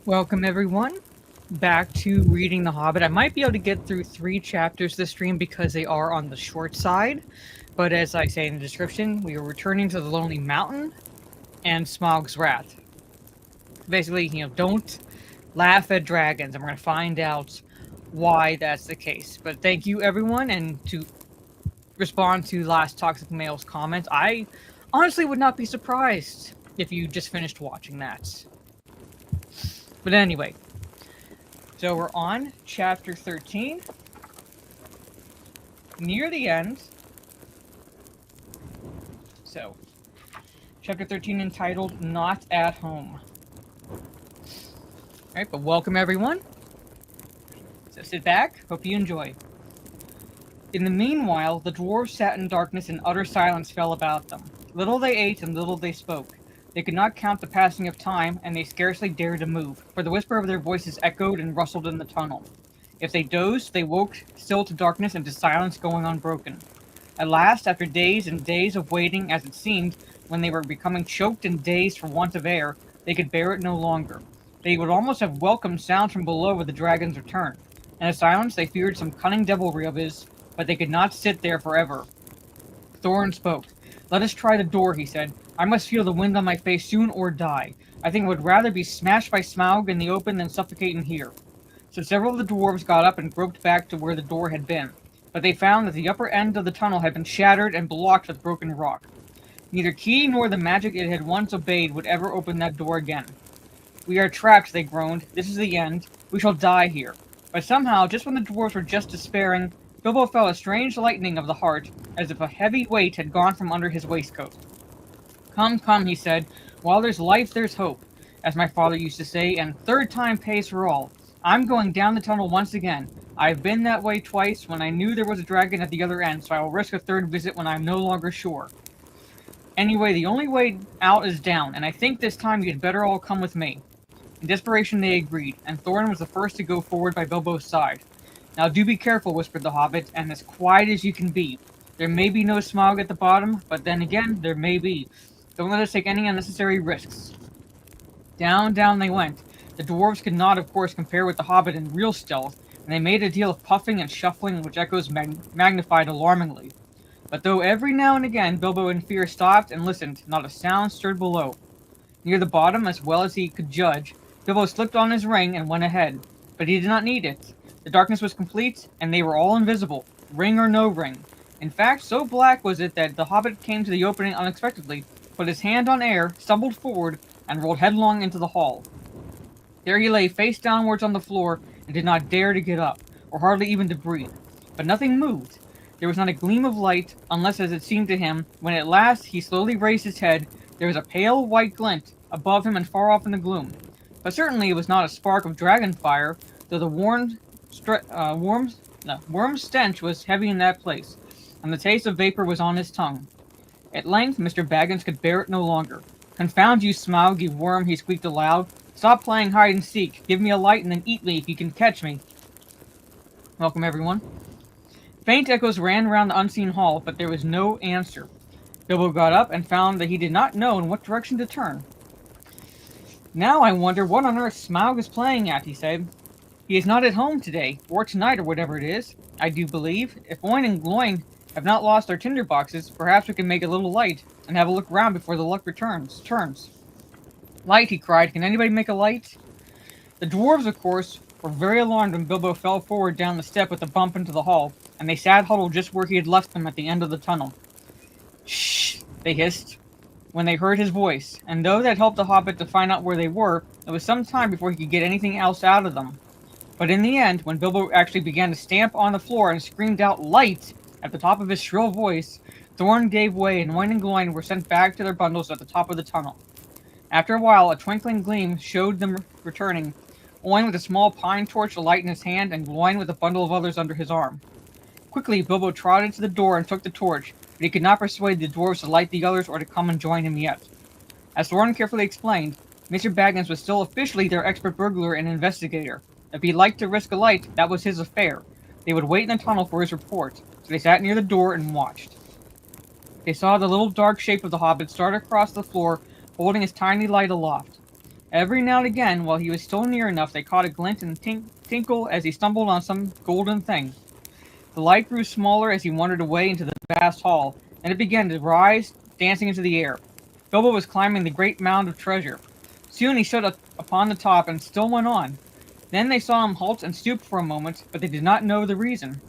Welcome everyone back to reading The Hobbit. I might be able to get through 3 chapters this stream because they are on the short side, but as I say in the description, we are returning to the Lonely Mountain and Smaug's Wrath. Basically, don't laugh at dragons, and we're going to find out why that's the case. But thank you everyone, and to respond to last Toxic Male's comments, I honestly would not be surprised if you just finished watching that. But anyway, so we're on chapter 13, near the end. So, chapter 13 entitled Not at Home. Alright, but welcome everyone. So sit back, hope you enjoy. In the meanwhile, the dwarves sat in darkness and utter silence fell about them. Little they ate and little they spoke. They could not count the passing of time, and they scarcely dared to move, for the whisper of their voices echoed and rustled in the tunnel. If they dozed, they woke still to darkness and to silence going unbroken. At last, after days and days of waiting, as it seemed, when they were becoming choked and dazed for want of air, they could bear it no longer. They would almost have welcomed sounds from below with the dragon's return. In a silence, they feared some cunning devilry of his, but they could not sit there forever. Thorin spoke. "Let us try the door," he said. "I must feel the wind on my face soon or die. I think I would rather be smashed by Smaug in the open than suffocate in here." So several of the dwarves got up and groped back to where the door had been, but they found that the upper end of the tunnel had been shattered and blocked with broken rock. Neither key nor the magic it had once obeyed would ever open that door again. "We are trapped," they groaned. "This is the end. We shall die here." But somehow, just when the dwarves were just despairing, Bilbo felt a strange lightening of the heart, as if a heavy weight had gone from under his waistcoat. "Come, come," he said. "While there's life, there's hope, as my father used to say, and third time pays for all. I'm going down the tunnel once again. I've been that way twice when I knew there was a dragon at the other end, so I will risk a third visit when I'm no longer sure. Anyway, the only way out is down, and I think this time you'd better all come with me." In desperation they agreed, and Thorin was the first to go forward by Bilbo's side. "Now do be careful," whispered the hobbit, "and as quiet as you can be. There may be no Smaug at the bottom, but then again, there may be. Don't let us take any unnecessary risks." Down, down they went. The dwarves could not, of course, compare with the hobbit in real stealth, and they made a deal of puffing and shuffling which echoes magnified alarmingly. But though every now and again Bilbo in fear stopped and listened, not a sound stirred below. Near the bottom, as well as he could judge, Bilbo slipped on his ring and went ahead. But he did not need it. The darkness was complete, and they were all invisible, ring or no ring. In fact, so black was it that the hobbit came to the opening unexpectedly, put his hand on air, stumbled forward, and rolled headlong into the hall. There he lay face downwards on the floor, and did not dare to get up, or hardly even to breathe. But nothing moved. There was not a gleam of light, unless, as it seemed to him, when at last he slowly raised his head, there was a pale white glint above him and far off in the gloom. But certainly it was not a spark of dragon fire, though the worm stench was heavy in that place, and the taste of vapor was on his tongue. At length Mr. Baggins could bear it no longer. "Confound you, Smaug, you worm," he squeaked aloud. "Stop playing hide-and-seek. Give me a light and then eat me if you can catch me." Welcome, everyone. Faint echoes ran round the unseen hall, but there was no answer. Bilbo got up and found that he did not know in what direction to turn. "Now I wonder what on earth Smaug is playing at," he said. "He is not at home today, or tonight, or whatever it is, I do believe. If Oin and Gloin have not lost their tinder boxes, perhaps we can make a little light, and have a look round before the luck turns. Light," he cried. "Can anybody make a light?" The dwarves, of course, were very alarmed when Bilbo fell forward down the step with a bump into the hall, and they sat huddled just where he had left them at the end of the tunnel. "Shh!" they hissed, when they heard his voice, and though that helped the hobbit to find out where they were, it was some time before he could get anything else out of them. But in the end, when Bilbo actually began to stamp on the floor and screamed out "Light!" at the top of his shrill voice, Thorin gave way, and Oin and Gloin were sent back to their bundles at the top of the tunnel. After a while, a twinkling gleam showed them returning, Oin with a small pine torch alight in his hand, and Gloin with a bundle of others under his arm. Quickly, Bilbo trotted to the door and took the torch, but he could not persuade the dwarves to light the others or to come and join him yet. As Thorin carefully explained, Mr. Baggins was still officially their expert burglar and investigator. If he liked to risk a light, that was his affair. They would wait in the tunnel for his report, so they sat near the door and watched. They saw the little dark shape of the hobbit start across the floor, holding his tiny light aloft. Every now and again, while he was still near enough, they caught a glint and tinkle as he stumbled on some golden thing. The light grew smaller as he wandered away into the vast hall, and it began to rise, dancing into the air. Bilbo was climbing the great mound of treasure. Soon he stood up upon the top and still went on. Then they saw him halt and stoop for a moment, but they did not know the reason.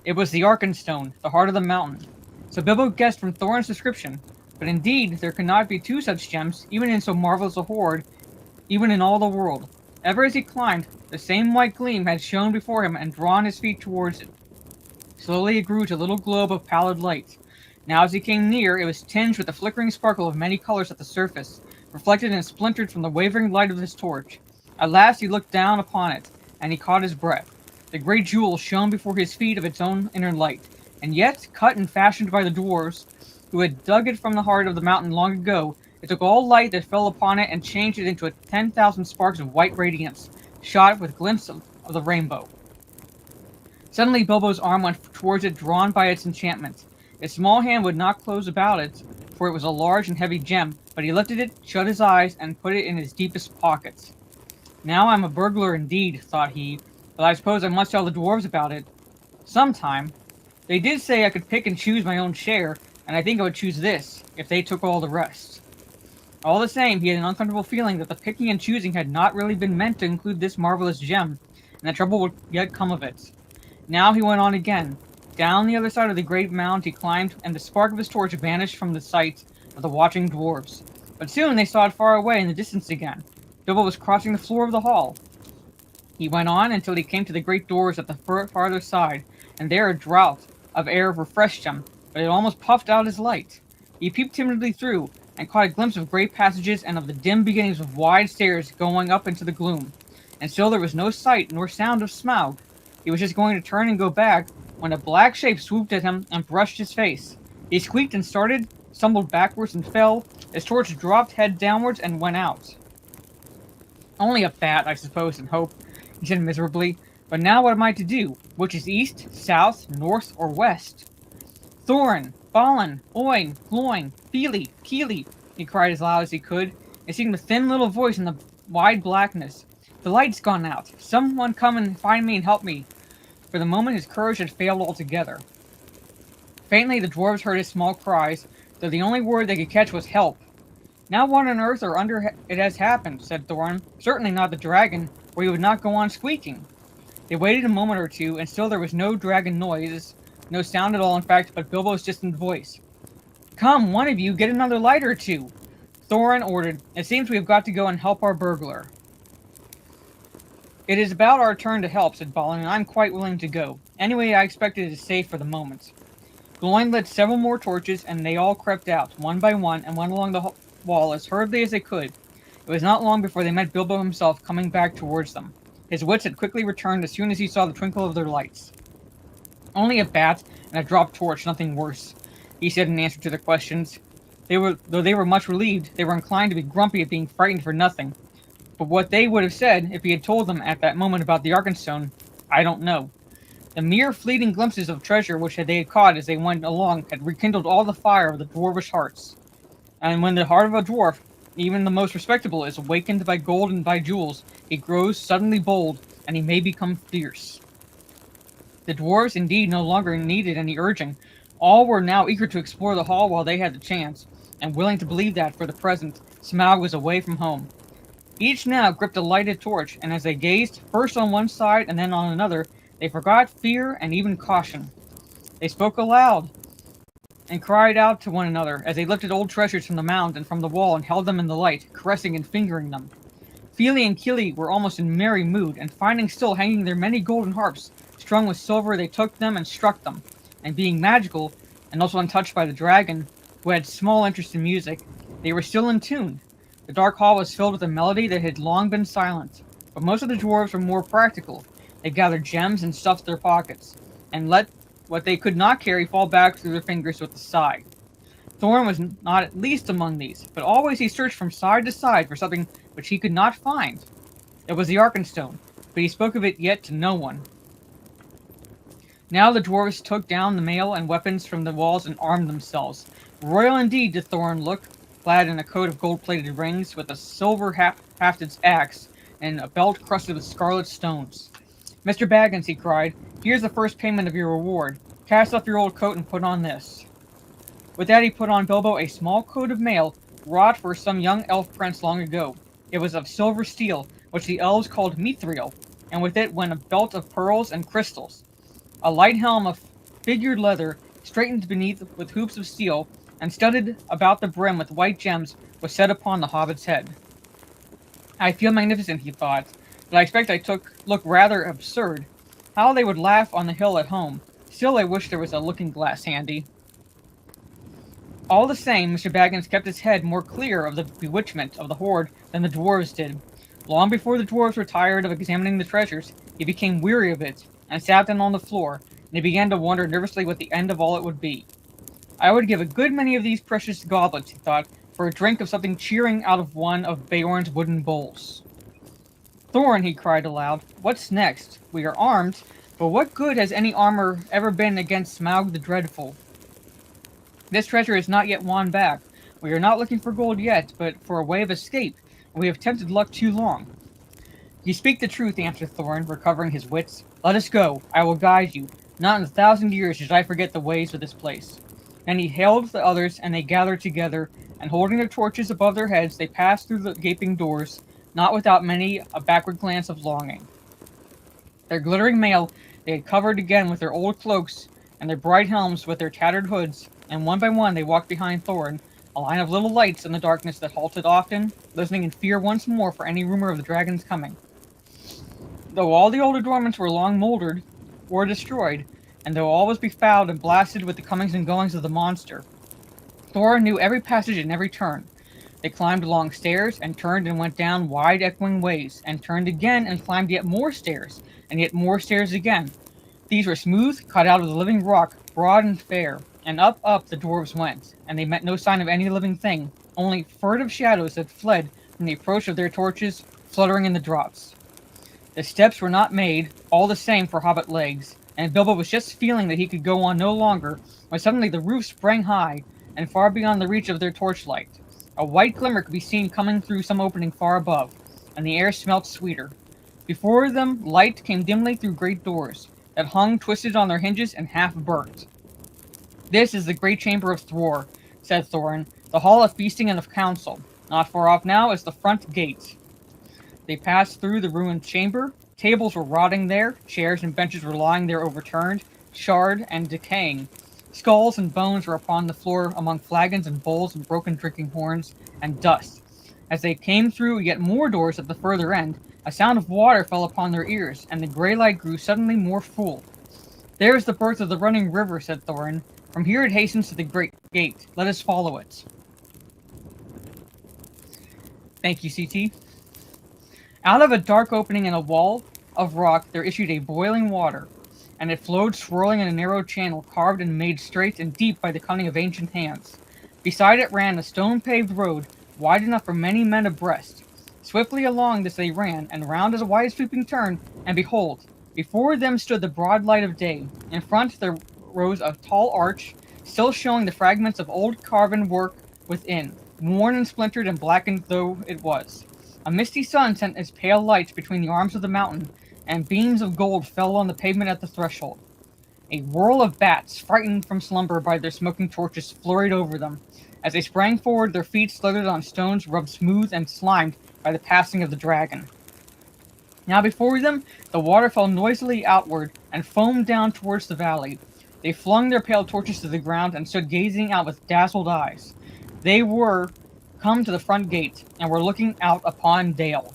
It was the Arkenstone, the heart of the mountain. So Bilbo guessed from Thorin's description, but indeed there could not be two such gems, even in so marvelous a hoard, even in all the world. Ever as he climbed, the same white gleam had shone before him and drawn his feet towards it. Slowly it grew to a little globe of pallid light. Now as he came near, it was tinged with the flickering sparkle of many colors at the surface, reflected and splintered from the wavering light of his torch. At last he looked down upon it, and he caught his breath. The great jewel shone before his feet of its own inner light, and yet, cut and fashioned by the dwarves, who had dug it from the heart of the mountain long ago, it took all light that fell upon it and changed it into 10,000 sparks of white radiance, shot with glimpses of the rainbow. Suddenly Bilbo's arm went towards it, drawn by its enchantment. His small hand would not close about it, for it was a large and heavy gem, but he lifted it, shut his eyes, and put it in his deepest pockets. Now I'm a burglar indeed, thought he, but I suppose I must tell the dwarves about it. Sometime. They did say I could pick and choose my own share, and I think I would choose this, if they took all the rest. All the same, he had an uncomfortable feeling that the picking and choosing had not really been meant to include this marvelous gem, and that trouble would yet come of it. Now he went on again. Down the other side of the great mound he climbed, and the spark of his torch vanished from the sight of the watching dwarves. But soon they saw it far away in the distance again. Bilbo was crossing the floor of the hall. He went on until he came to the great doors at the farther side, and there a draught of air refreshed him, but it almost puffed out his light. He peeped timidly through, and caught a glimpse of great passages and of the dim beginnings of wide stairs going up into the gloom. And still there was no sight nor sound of Smaug. He was just going to turn and go back, when a black shape swooped at him and brushed his face. He squeaked and started, stumbled backwards and fell. His torch dropped head downwards and went out. Only a bat, I suppose, and hope, he said miserably. But now what am I to do? Which is east, south, north, or west? Thorin, Balin, Oin, Gloin, Fili, Kili, he cried as loud as he could. It seemed a thin little voice in the wide blackness. The light's gone out. Someone come and find me and help me. For the moment his courage had failed altogether. Faintly the dwarves heard his small cries, though the only word they could catch was help. Now what on earth or under it has happened, said Thorin. Certainly not the dragon, or he would not go on squeaking. They waited a moment or two, and still there was no dragon noise, no sound at all in fact, but Bilbo's distant voice. Come, one of you, get another light or two, Thorin ordered. It seems we have got to go and help our burglar. It is about our turn to help, said Balin, and I'm quite willing to go. Anyway, I expect it is safe for the moment. Gloin lit several more torches, and they all crept out, one by one, and went along the wall as hurriedly as they could. It was not long before they met Bilbo himself coming back towards them. His wits had quickly returned as soon as he saw the twinkle of their lights. Only a bat and a dropped torch, nothing worse, he said in answer to their questions. Though they were much relieved, they were inclined to be grumpy at being frightened for nothing. But what they would have said if he had told them at that moment about the Arkenstone, I don't know. The mere fleeting glimpses of treasure which they had caught as they went along had rekindled all the fire of the dwarvish hearts. And when the heart of a dwarf, even the most respectable, is awakened by gold and by jewels, he grows suddenly bold, and he may become fierce. The dwarves indeed no longer needed any urging. All were now eager to explore the hall while they had the chance, and willing to believe that, for the present, Smaug was away from home. Each now gripped a lighted torch, and as they gazed, first on one side and then on another, they forgot fear and even caution. They spoke aloud, and cried out to one another as they lifted old treasures from the mound and from the wall and held them in the light, caressing and fingering them. Fili and Kili were almost in merry mood, and finding still hanging their many golden harps, strung with silver, they took them and struck them, and being magical, and also untouched by the dragon, who had small interest in music, they were still in tune. The dark hall was filled with a melody that had long been silent, but most of the dwarves were more practical. They gathered gems and stuffed their pockets, and let what they could not carry fall back through their fingers with a sigh. Thorin was not least among these, but always he searched from side to side for something which he could not find. It was the Arkenstone, but he spoke of it yet to no one. Now the dwarves took down the mail and weapons from the walls and armed themselves. Royal indeed did Thorin look, clad in a coat of gold-plated rings, with a silver hafted axe, and a belt crusted with scarlet stones. "Mr. Baggins," he cried, "here's the first payment of your reward. Cast off your old coat and put on this." With that he put on Bilbo a small coat of mail, wrought for some young elf prince long ago. It was of silver steel, which the elves called mithril, and with it went a belt of pearls and crystals. A light helm of figured leather, straightened beneath with hoops of steel, and studded about the brim with white gems, was set upon the hobbit's head. "I feel magnificent," he thought, "but I expect I look rather absurd. How they would laugh on the hill at home. Still, I wish there was a looking-glass handy." All the same, Mr. Baggins kept his head more clear of the bewitchment of the hoard than the dwarves did. Long before the dwarves were tired of examining the treasures, he became weary of it, and sat down on the floor, and he began to wonder nervously what the end of all it would be. "I would give a good many of these precious goblets," he thought, "for a drink of something cheering out of one of Beorn's wooden bowls." "Thorin," he cried aloud, "what's next? We are armed, but what good has any armor ever been against Smaug the Dreadful? This treasure is not yet won back. We are not looking for gold yet, but for a way of escape, and we have tempted luck too long." "You speak the truth," answered Thorin, recovering his wits. "Let us go. I will guide you. Not in 1,000 years should I forget the ways of this place." Then he hailed the others, and they gathered together, and holding their torches above their heads, they passed through the gaping doors, not without many a backward glance of longing. Their glittering mail they had covered again with their old cloaks, and their bright helms with their tattered hoods, and one by one they walked behind Thorin, a line of little lights in the darkness that halted often, listening in fear once more for any rumor of the dragon's coming. Though all the old adornments were long mouldered or destroyed, and though all was befouled and blasted with the comings and goings of the monster, Thorin knew every passage and every turn. They climbed long stairs, and turned and went down wide echoing ways, and turned again and climbed yet more stairs, and yet more stairs again. These were smooth, cut out of the living rock, broad and fair, and up the dwarves went, and they met no sign of any living thing, only furtive shadows that fled from the approach of their torches, fluttering in the draughts. The steps were not made, all the same for hobbit legs, and Bilbo was just feeling that he could go on no longer, when suddenly the roof sprang high, and far beyond the reach of their torchlight. A white glimmer could be seen coming through some opening far above, and the air smelt sweeter. Before them, light came dimly through great doors, that hung twisted on their hinges and half burnt. "This is the great chamber of j.r.r," said Thorin, "the hall of feasting and of council. Not far off now is the front gate." They passed through the ruined chamber. Tables were rotting there, chairs and benches were lying there overturned, charred and decaying. Skulls and bones were upon the floor among flagons and bowls and broken drinking horns and dust. As they came through yet more doors at the further end, a sound of water fell upon their ears, and the grey light grew suddenly more full. "There is the birth of the running river," said Thorin. "From here it hastens to the great gate. Let us follow it." Thank you, CT. Out of a dark opening in a wall of rock there issued a boiling water, and it flowed swirling in a narrow channel carved and made straight and deep by the cunning of ancient hands. Beside it ran a stone-paved road, wide enough for many men abreast. Swiftly along this they ran, and round a wide sweeping turn, and behold, before them stood the broad light of day. In front there rose a tall arch, still showing the fragments of old carven work within, worn and splintered and blackened though it was. A misty sun sent its pale lights between the arms of the mountain, and beams of gold fell on the pavement at the threshold. A whirl of bats, frightened from slumber by their smoking torches, flurried over them. As they sprang forward, their feet slithered on stones rubbed smooth and slimed by the passing of the dragon. Now before them, the water fell noisily outward, and foamed down towards the valley. They flung their pale torches to the ground, and stood gazing out with dazzled eyes. They were come to the front gate, and were looking out upon Dale.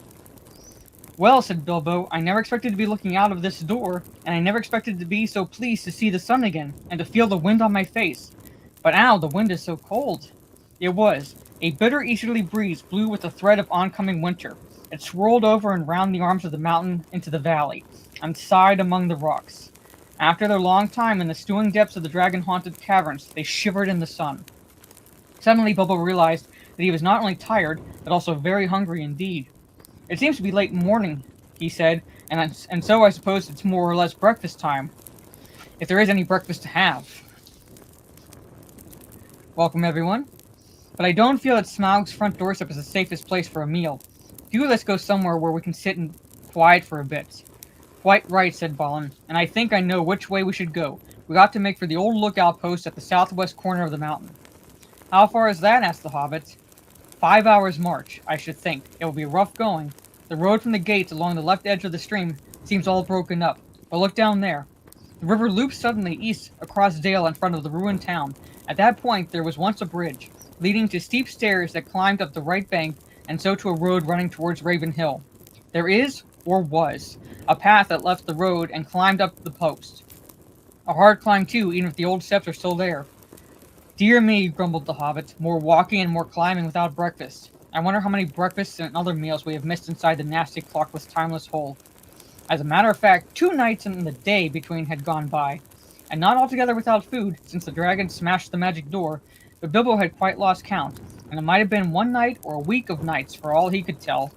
"Well," said Bilbo, "I never expected to be looking out of this door, and I never expected to be so pleased to see the sun again, and to feel the wind on my face. But ow, the wind is so cold." It was. A bitter easterly breeze blew with the threat of oncoming winter. It swirled over and round the arms of the mountain into the valley, and sighed among the rocks. After their long time in the stewing depths of the dragon-haunted caverns, they shivered in the sun. Suddenly Bilbo realized that he was not only tired, but also very hungry indeed. "It seems to be late morning," he said, and so I suppose it's more or less breakfast time. If there is any breakfast to have. Welcome, everyone. but I don't feel that Smaug's front doorstep is the safest place for a meal. Let's go somewhere where we can sit and quiet for a bit. Quite right, said Balin, and I think I know which way we should go. We ought to make for the old lookout post at the southwest corner of the mountain. How far is that? Asked the hobbit. 5 hours' march, I should think. It will be rough going. The road from the gates along the left edge of the stream seems all broken up, but look down there. The river loops suddenly east across Dale in front of the ruined town. At that point, there was once a bridge, leading to steep stairs that climbed up the right bank and so to a road running towards Raven Hill. There is, or was, a path that left the road and climbed up the post. A hard climb too, even if the old steps are still there. Dear me, grumbled the hobbit, more walking and more climbing without breakfast. I wonder how many breakfasts and other meals we have missed inside the nasty clockless timeless hole. As a matter of fact, 2 nights and the day between had gone by, and not altogether without food, since the dragon smashed the magic door, but Bilbo had quite lost count, and it might have been 1 night or a week of nights for all he could tell.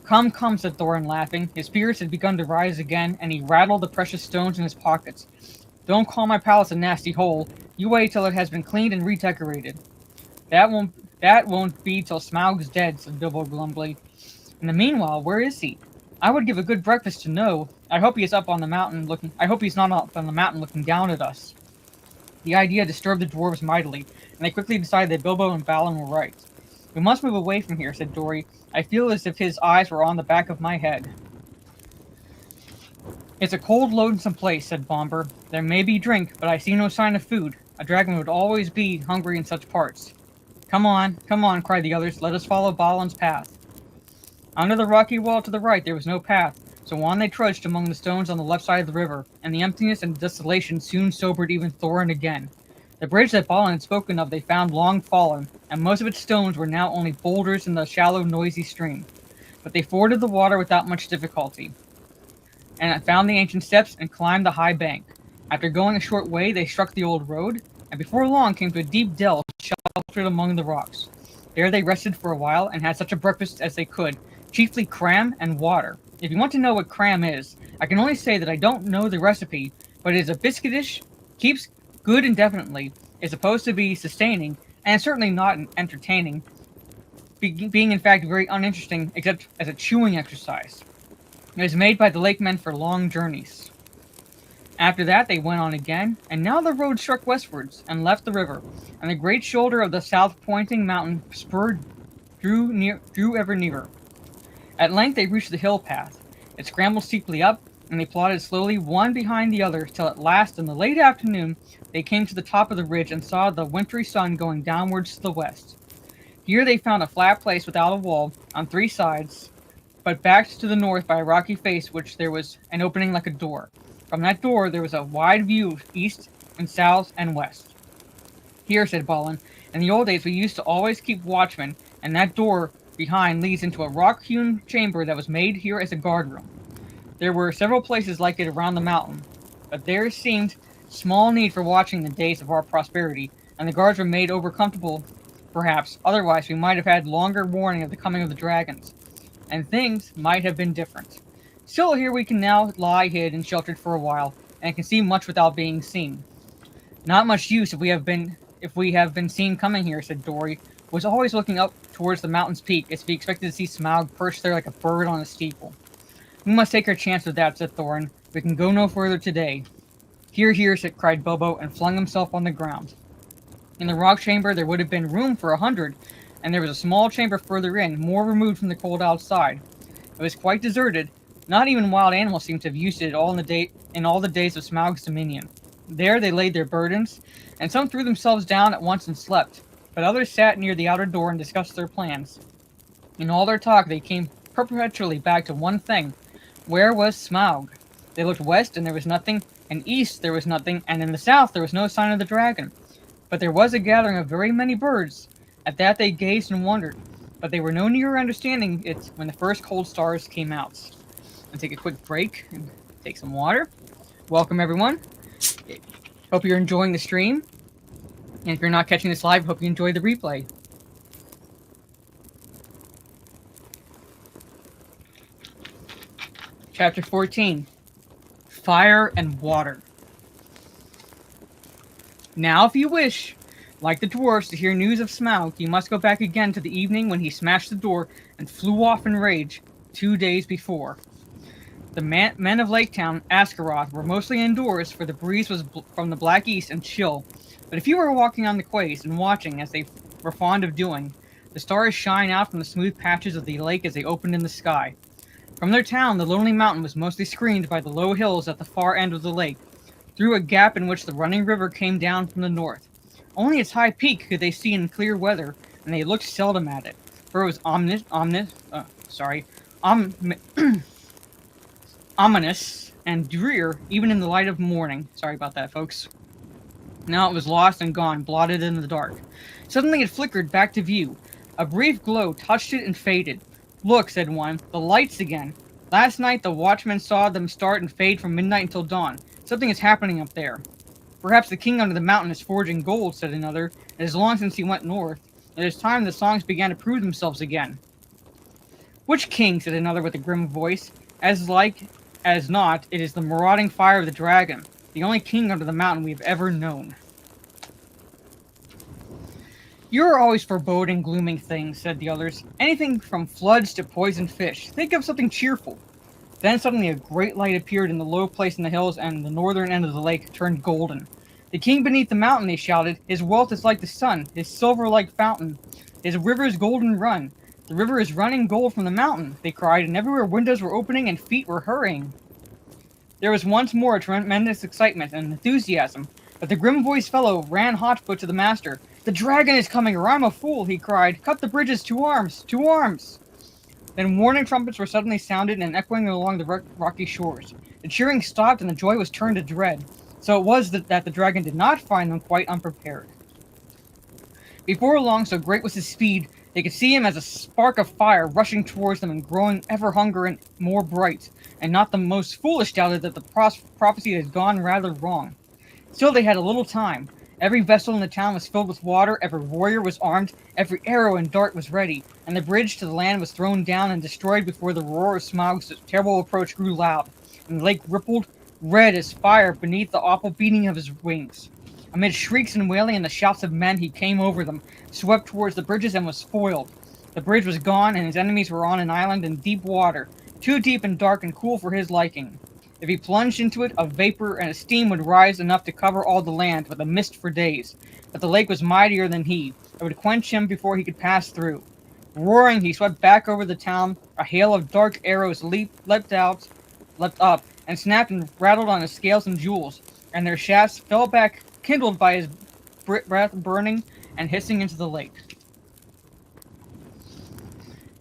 Come, come, said Thorin, laughing. His spirits had begun to rise again, and he rattled the precious stones in his pockets. Don't call my palace a nasty hole. You wait till it has been cleaned and redecorated. That won't be till Smaug's dead, said Bilbo glumly. In the meanwhile, where is he? I would give a good breakfast to know. I hope he is up on the mountain looking. I hope he's not up on the mountain looking down at us. The idea disturbed the dwarves mightily, and they quickly decided that Bilbo and Balin were right. We must move away from here, said Dori. I feel as if his eyes were on the back of my head. It's a cold, lonesome place, said Bomber. There may be drink, but I see no sign of food. A dragon would always be hungry in such parts. Come on, cried the others. Let us follow Balin's path. Under the rocky wall to the right there was no path, so on they trudged among the stones on the left side of the river, and the emptiness and desolation soon sobered even Thorin again. The bridge that Balin had spoken of they found long fallen, and most of its stones were now only boulders in the shallow, noisy stream. But they forded the water without much difficulty, and found the ancient steps and climbed the high bank. After going a short way, they struck the old road, and before long came to a deep dell sheltered among the rocks. There they rested for a while and had such a breakfast as they could, chiefly cram and water. If you want to know what cram is, I can only say that I don't know the recipe, but it is a biscuitish, keeps good indefinitely, is supposed to be sustaining, and certainly not entertaining, being in fact very uninteresting except as a chewing exercise. It was made by the lake men for long journeys. After that they went on again, and now the road struck westwards and left the river, and the great shoulder of the south-pointing mountain spur drew ever nearer. At length they reached the hill path. It scrambled steeply up, and they plodded slowly one behind the other till at last in the late afternoon they came to the top of the ridge and saw the wintry sun going downwards to the west. Here they found a flat place without a wall on 3 sides, but backed to the north by a rocky face which there was an opening like a door. From that door there was a wide view east and south and west. Here, said Balin, in the old days we used to always keep watchmen, and that door behind leads into a rock-hewn chamber that was made here as a guard-room. There were several places like it around the mountain, but there seemed small need for watching in the days of our prosperity, and the guards were made over-comfortable, perhaps, otherwise we might have had longer warning of the coming of the dragons, and things might have been different. Still, here we can now lie hid and sheltered for a while, and can see much without being seen. Not much use if we have been seen coming here, said Dori, who was always looking up towards the mountain's peak as if he expected to see Smaug perched there like a bird on a steeple. We must take our chance with that, said Thorin. We can go no further today. Here, here, cried Bilbo, and flung himself on the ground. In the rock chamber there would have been room for 100, and there was a small chamber further in, more removed from the cold outside. It was quite deserted. Not even wild animals seemed to have used it in all the days of Smaug's dominion. There they laid their burdens, and some threw themselves down at once and slept, but others sat near the outer door and discussed their plans. In all their talk they came perpetually back to one thing. Where was Smaug? They looked west and there was nothing, and east there was nothing, and in the south there was no sign of the dragon. But there was a gathering of very many birds. At that they gazed and wondered, but they were no nearer understanding it when the first cold stars came out. I'll take a quick break and take some water. Welcome everyone. Hope you're enjoying the stream. And if you're not catching this live, hope you enjoy the replay. Chapter 14. Fire and Water. Now, if you wish, Like the dwarfs, to hear news of Smaug, you must go back again to the evening when he smashed the door and flew off in rage 2 days before. The men of Lake Town, Askaroth, were mostly indoors, for the breeze was from the black east and chill. But if you were walking on the quays and watching, as they were fond of doing, the stars shine out from the smooth patches of the lake as they opened in the sky. From their town, the lonely mountain was mostly screened by the low hills at the far end of the lake, through a gap in which the running river came down from the north. Only its high peak could they see in clear weather, and they looked seldom at it, for it was ominous and drear even in the light of morning. Sorry about that, folks. Now it was lost and gone, blotted in the dark. Suddenly it flickered back to view. A brief glow touched it and faded. "Look," said one, "the lights again. Last night the watchman saw them start and fade from midnight until dawn. Something is happening up there." "Perhaps the king under the mountain is forging gold," said another. "It is long since he went north. It is time the songs began to prove themselves again." "Which king?" said another with a grim voice. "As like as not, it is the marauding fire of the dragon, the only king under the mountain we have ever known." "You are always foreboding glooming things," said the others. "Anything from floods to poisoned fish. Think of something cheerful." Then suddenly a great light appeared in the low place in the hills, and the northern end of the lake turned golden. "The king beneath the mountain," they shouted. "His wealth is like the sun, his silver like fountain, his river's golden run. The river is running gold from the mountain," they cried, and everywhere windows were opening and feet were hurrying. There was once more a tremendous excitement and enthusiasm, but the grim-voiced fellow ran hotfoot to the master. "The dragon is coming, or I'm a fool," he cried. "Cut the bridges, to arms, to arms!" Then warning trumpets were suddenly sounded and echoing along the rocky shores. The cheering stopped and the joy was turned to dread. So it was that the dragon did not find them quite unprepared. Before long, so great was his speed, they could see him as a spark of fire rushing towards them and growing ever hungrier and more bright, and not the most foolish doubted that the prophecy had gone rather wrong. Still they had a little time. Every vessel in the town was filled with water, every warrior was armed, every arrow and dart was ready, and the bridge to the land was thrown down and destroyed before the roar of Smaug's terrible approach grew loud, and the lake rippled, red as fire, beneath the awful beating of his wings. Amid shrieks and wailing and the shouts of men, he came over them, swept towards the bridges, and was foiled. The bridge was gone, and his enemies were on an island in deep water, too deep and dark and cool for his liking. If he plunged into it, a vapor and a steam would rise enough to cover all the land with a mist for days. But the lake was mightier than he. It would quench him before he could pass through. Roaring, he swept back over the town. A hail of dark arrows leapt up, and snapped and rattled on his scales and jewels, and their shafts fell back, kindled by his breath, burning and hissing into the lake.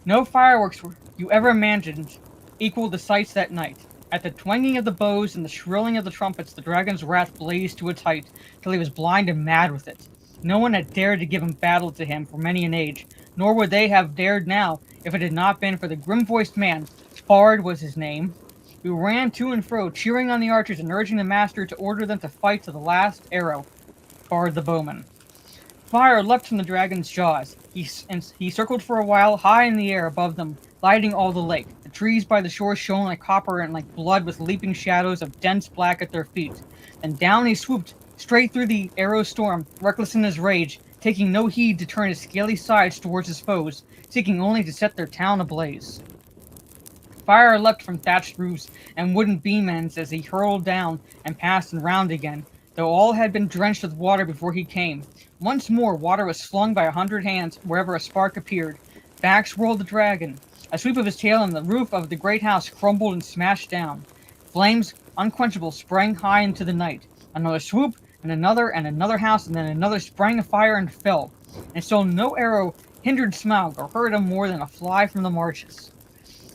No fireworks you ever imagined equaled the sights that night. At the twanging of the bows and the shrilling of the trumpets, the dragon's wrath blazed to its height, till he was blind and mad with it. No one had dared to give him battle to him for many an age, nor would they have dared now, if it had not been for the grim-voiced man, Bard was his name, who ran to and fro, cheering on the archers and urging the master to order them to fight to the last arrow. Bard the bowman. Fire leapt from the dragon's jaws. He circled for a while high in the air above them, lighting all the lake. The trees by the shore shone like copper and like blood, with leaping shadows of dense black at their feet. Then down he swooped, straight through the arrow storm, reckless in his rage, taking no heed to turn his scaly sides towards his foes, seeking only to set their town ablaze. Fire leapt from thatched roofs and wooden beam ends as he hurled down and passed and round again, though all had been drenched with water before he came. Once more water was flung by 100 hands wherever a spark appeared. Back swirled the dragon. A sweep of his tail and the roof of the great house crumbled and smashed down. Flames, unquenchable, sprang high into the night. Another swoop, and another house, and then another sprang afire and fell. And still no arrow hindered Smaug or hurt him more than a fly from the marshes.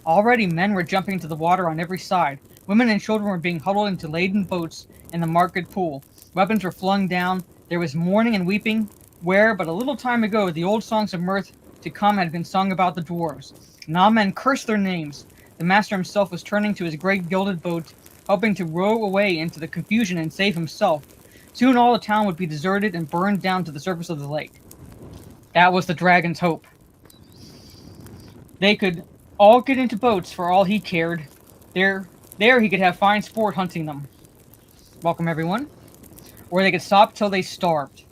Already men were jumping into the water on every side. Women and children were being huddled into laden boats in the market pool. Weapons were flung down. There was mourning and weeping, where but a little time ago the old songs of mirth to come had been sung about the dwarves. Now men cursed their names. The master himself was turning to his great gilded boat, hoping to row away into the confusion and save himself. Soon all the town would be deserted and burned down to the surface of the lake. That was the dragon's hope. They could all get into boats for all he cared. There he could have fine sport hunting them. Welcome, everyone. Or they could stop till they starved.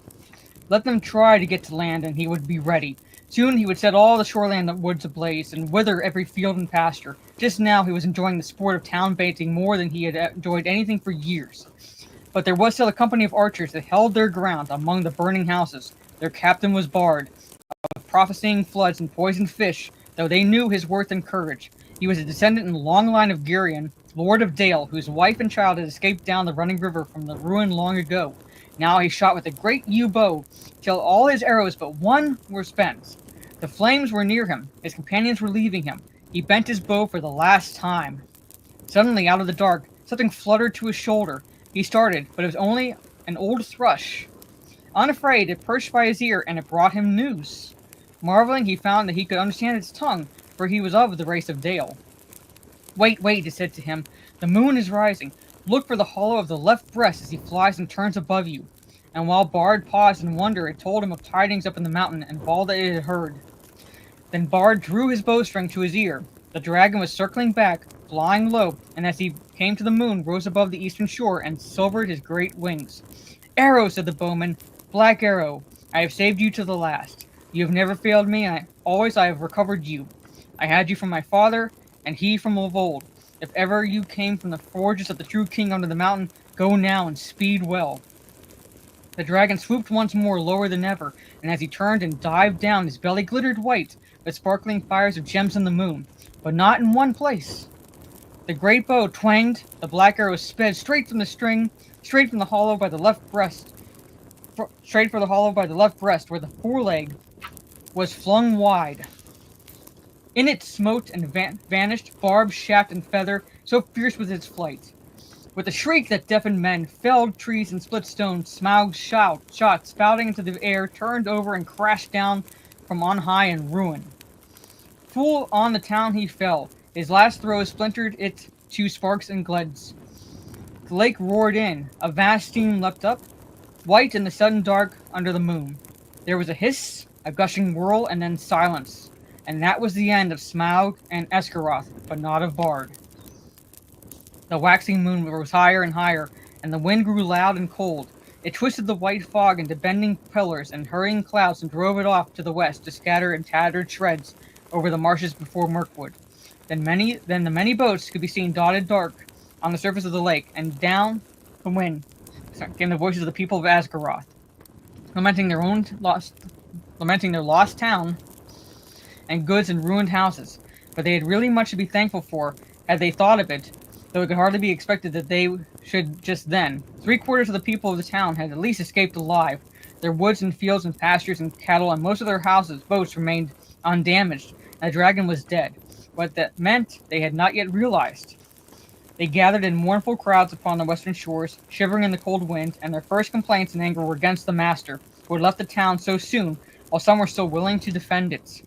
Let them try to get to land, and he would be ready. Soon he would set all the shoreland woods ablaze, and wither every field and pasture. Just now he was enjoying the sport of town baiting more than he had enjoyed anything for years. But there was still a company of archers that held their ground among the burning houses. Their captain was Bard, of prophesying floods and poisoned fish, though they knew his worth and courage. He was a descendant in the long line of Girion, Lord of Dale, whose wife and child had escaped down the running river from the ruin long ago. Now he shot with a great yew bow, till all his arrows but one were spent. The flames were near him, his companions were leaving him. He bent his bow for the last time. Suddenly, out of the dark, something fluttered to his shoulder. He started, but it was only an old thrush. Unafraid, it perched by his ear, and it brought him news. Marveling, he found that he could understand its tongue, for he was of the race of Dale. Wait, wait, it said to him. The moon is rising. Look for the hollow of the left breast as he flies and turns above you. And while Bard paused in wonder, it told him of tidings up in the mountain and of all that it had heard. Then Bard drew his bowstring to his ear. The dragon was circling back, flying low, and as he came to the moon, rose above the eastern shore and silvered his great wings. Arrow, said the bowman, black arrow, I have saved you to the last. You have never failed me, and always I have recovered you. I had you from my father, and he from of old. If ever you came from the forges of the true king under the mountain, go now and speed well. The dragon swooped once more lower than ever, and as he turned and dived down, his belly glittered white, with sparkling fires of gems in the moon, but not in one place. The great bow twanged, the black arrow sped straight from the string, straight from the hollow by the left breast, straight for the hollow by the left breast, where the foreleg was flung wide. In it smote and vanished, barb, shaft, and feather, so fierce was its flight. With a shriek that deafened men, felled trees and split stones, Smaug's shot spouting into the air, turned over and crashed down from on high in ruin. Full on the town he fell. His last throw splintered it to sparks and gleds. The lake roared in. A vast steam leapt up, white in the sudden dark under the moon. There was a hiss, a gushing whirl, and then silence. And that was the end of Smaug and Esgaroth, but not of Bard. The waxing moon rose higher and higher, and the wind grew loud and cold. It twisted the white fog into bending pillars and hurrying clouds and drove it off to the west to scatter in tattered shreds over the marshes before Mirkwood. Then the many boats could be seen dotted dark on the surface of the lake, and down the wind came the voices of the people of Asgaroth, lamenting their lost town and goods and ruined houses. But they had really much to be thankful for had they thought of it, though it could hardly be expected that they should just then. 3/4 of the people of the town had at least escaped alive. Their woods and fields and pastures and cattle and most of their boats remained undamaged, and the dragon was dead. What that meant they had not yet realized. They gathered in mournful crowds upon the western shores, shivering in the cold wind, and their first complaints and anger were against the master, who had left the town so soon, while some were still willing to defend it.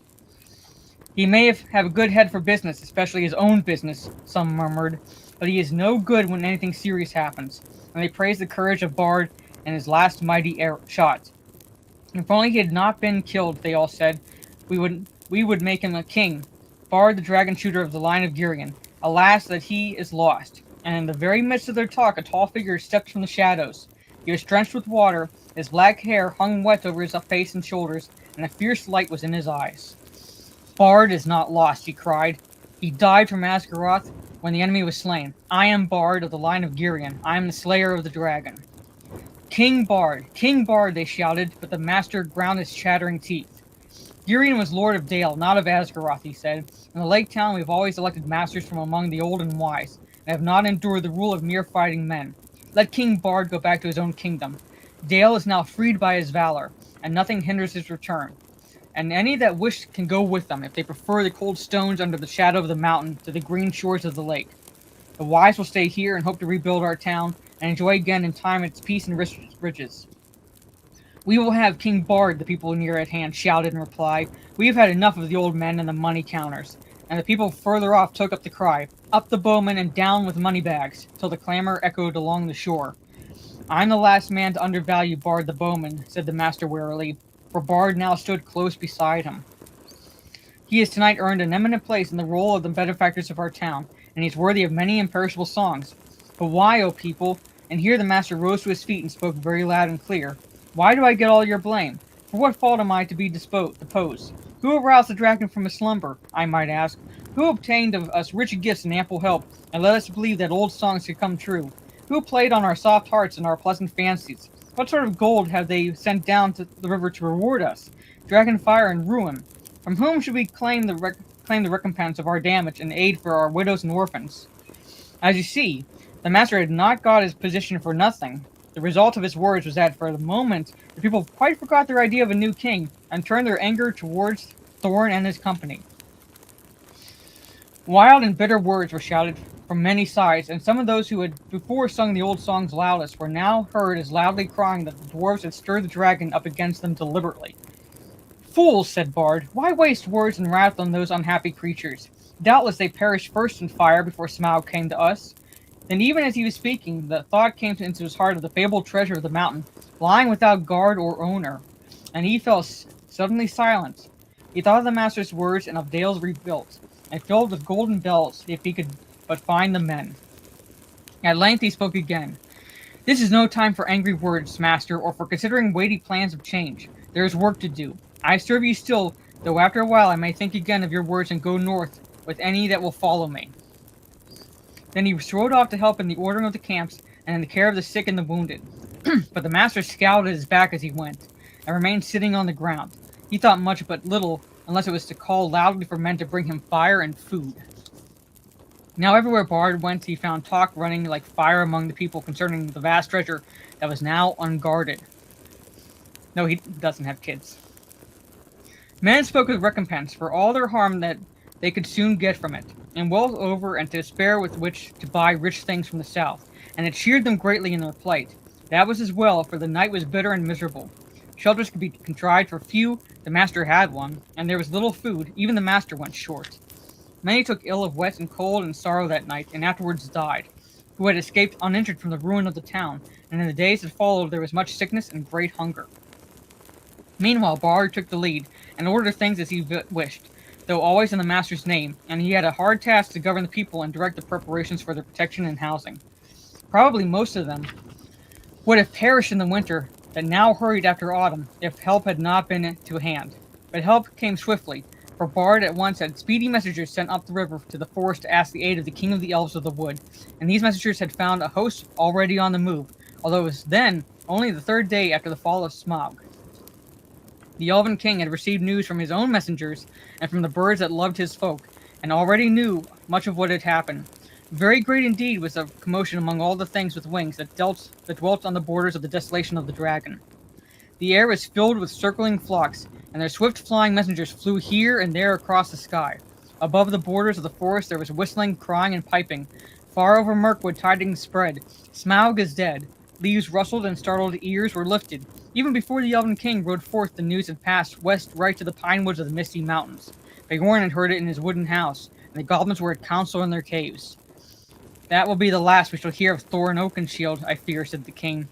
He may have a good head for business, especially his own business, some murmured, but he is no good when anything serious happens, and they praised the courage of Bard and his last mighty shot. If only he had not been killed, they all said, we would make him a king. Bard, the dragon shooter of the line of Girion. Alas, that he is lost. And in the very midst of their talk, a tall figure stepped from the shadows. He was drenched with water, his black hair hung wet over his face and shoulders, and a fierce light was in his eyes. Bard is not lost, he cried. He died from Asgaroth when the enemy was slain. I am Bard of the line of Girion. I am the slayer of the dragon. King Bard, they shouted, but the master ground his chattering teeth. Girion was Lord of Dale, not of Asgaroth, he said. In the lake town we have always elected masters from among the old and wise, and have not endured the rule of mere fighting men. Let King Bard go back to his own kingdom. Dale is now freed by his valor, and nothing hinders his return. And any that wish can go with them, if they prefer the cold stones under the shadow of the mountain to the green shores of the lake. The wise will stay here and hope to rebuild our town, and enjoy again in time its peace and riches. We will have King Bard, the people near at hand shouted in reply. We have had enough of the old men and the money counters. And the people further off took up the cry, up the bowmen and down with money bags, till the clamor echoed along the shore. I'm the last man to undervalue Bard the bowman, said the master wearily, for Bard now stood close beside him. He has tonight earned an eminent place in the roll of the benefactors of our town, and he is worthy of many imperishable songs. But why, O people? And here the master rose to his feet and spoke very loud and clear. Why do I get all your blame? For what fault am I to be deposed? Who aroused the dragon from his slumber, I might ask? Who obtained of us rich gifts and ample help, and led us to believe that old songs could come true? Who played on our soft hearts and our pleasant fancies? What sort of gold have they sent down to the river to reward us? Dragon fire and ruin. From whom should we claim the recompense of our damage and aid for our widows and orphans? As you see, the master had not got his position for nothing. The result of his words was that for the moment, the people quite forgot their idea of a new king and turned their anger towards Thorn and his company. Wild and bitter words were shouted from many sides, and some of those who had before sung the old songs loudest were now heard as loudly crying that the dwarves had stirred the dragon up against them deliberately. "Fools," said Bard, "why waste words and wrath on those unhappy creatures? Doubtless they perished first in fire before Smaug came to us." Then even as he was speaking, the thought came into his heart of the fabled treasure of the mountain, lying without guard or owner, and he fell suddenly silent. He thought of the master's words and of Dales rebuilt, and filled with golden bells if he could but find the men. At length he spoke again. "This is no time for angry words, master, or for considering weighty plans of change. There is work to do. I serve you still, though after a while I may think again of your words and go north with any that will follow me." Then he strode off to help in the ordering of the camps and in the care of the sick and the wounded. But the master scowled at his back as he went, and remained sitting on the ground. He thought much but little, unless it was to call loudly for men to bring him fire and food. Now everywhere Bard went he found talk running like fire among the people concerning the vast treasure that was now unguarded. No, he doesn't have kids. Men spoke of recompense for all their harm that they could soon get from it, and wealth over and to spare with which to buy rich things from the south, and it cheered them greatly in their plight. That was as well, for the night was bitter and miserable. Shelters could be contrived for few, the master had one, and there was little food, even the master went short. Many took ill of wet and cold and sorrow that night, and afterwards died, who had escaped uninjured from the ruin of the town, and in the days that followed there was much sickness and great hunger. Meanwhile Bard took the lead, and ordered things as he wished, though always in the master's name, and he had a hard task to govern the people and direct the preparations for their protection and housing. Probably most of them would have perished in the winter that now hurried after autumn, if help had not been to hand. But help came swiftly, for Bard at once had speedy messengers sent up the river to the forest to ask the aid of the king of the elves of the wood, and these messengers had found a host already on the move, although it was then only the third day after the fall of Smaug. The elven king had received news from his own messengers and from the birds that loved his folk, and already knew much of what had happened. Very great indeed was the commotion among all the things with wings that dwelt on the borders of the desolation of the dragon. The air was filled with circling flocks, and their swift flying messengers flew here and there across the sky. Above the borders of the forest there was whistling, crying, and piping. Far over Mirkwood tidings spread. Smaug is dead. Leaves rustled and startled ears were lifted. Even before the Elven King rode forth, the news had passed west right to the pine woods of the Misty Mountains. Beorn had heard it in his wooden house, and the goblins were at council in their caves. "That will be the last we shall hear of Thorin Oakenshield, I fear," said the king.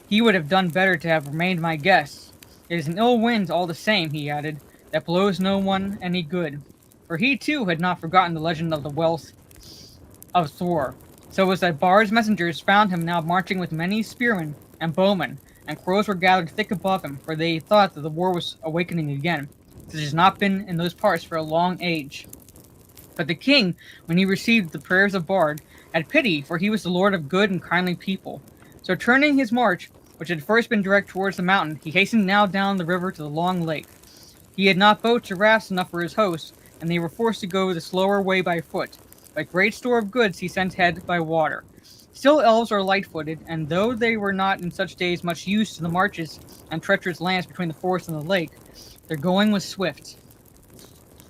"He would have done better to have remained my guest. It is an ill wind all the same," he added, "that blows no one any good." For he too had not forgotten the legend of the wealth of Thor. So it was that Bard's messengers found him now marching with many spearmen and bowmen, and crows were gathered thick above him, for they thought that the war was awakening again, such as not been in those parts for a long age. But the king, when he received the prayers of Bard, had pity, for he was the lord of good and kindly people. So turning his march, which had first been direct towards the mountain, he hastened now down the river to the long lake. He had not boats or rafts enough for his hosts, and they were forced to go the slower way by foot, but great store of goods he sent ahead by water. Still elves are light-footed, and though they were not in such days much used to the marches and treacherous lands between the forest and the lake, their going was swift.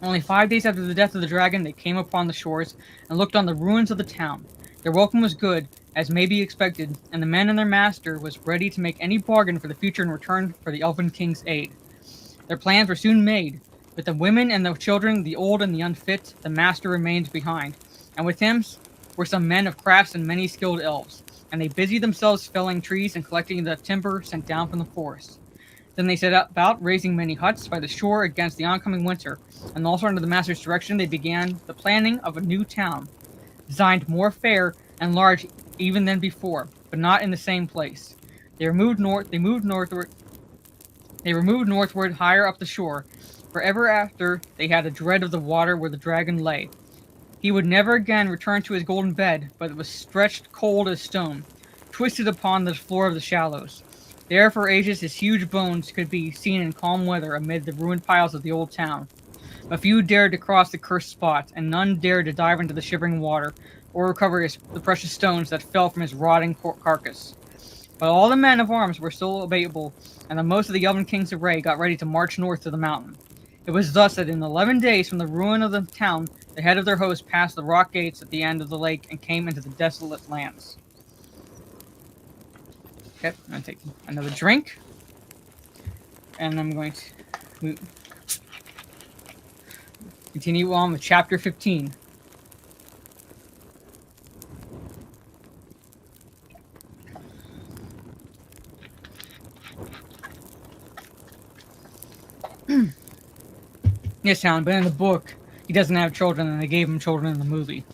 Only 5 days after the death of the dragon, they came upon the shores and looked on the ruins of the town. Their welcome was good, as may be expected, and the men and their master was ready to make any bargain for the future in return for the Elven King's aid. Their plans were soon made. With the women and the children, the old and the unfit, the master remained behind, and with him were some men of crafts and many skilled elves, and they busied themselves felling trees and collecting the timber sent down from the forest. Then they set about raising many huts by the shore against the oncoming winter, and also under the master's direction they began the planning of a new town, designed more fair and large even than before, but not in the same place. They moved northward They removed northward, higher up the shore, for ever after they had a dread of the water where the dragon lay. He would never again return to his golden bed, but it was stretched cold as stone, twisted upon the floor of the shallows. There for ages his huge bones could be seen in calm weather amid the ruined piles of the old town. A few dared to cross the cursed spot, and none dared to dive into the shivering water, or recover the precious stones that fell from his rotting carcass. But all the men of arms were still available, and the most of the Elven King's array got ready to march north to the mountain. It was thus that in 11 days from the ruin of the town, the head of their host passed the rock gates at the end of the lake and came into the desolate lands. Okay, I'm going to take another drink. And I'm going to continue on with chapter 15. Yes, Alan, but in the book, he doesn't have children, and they gave him children in the movie.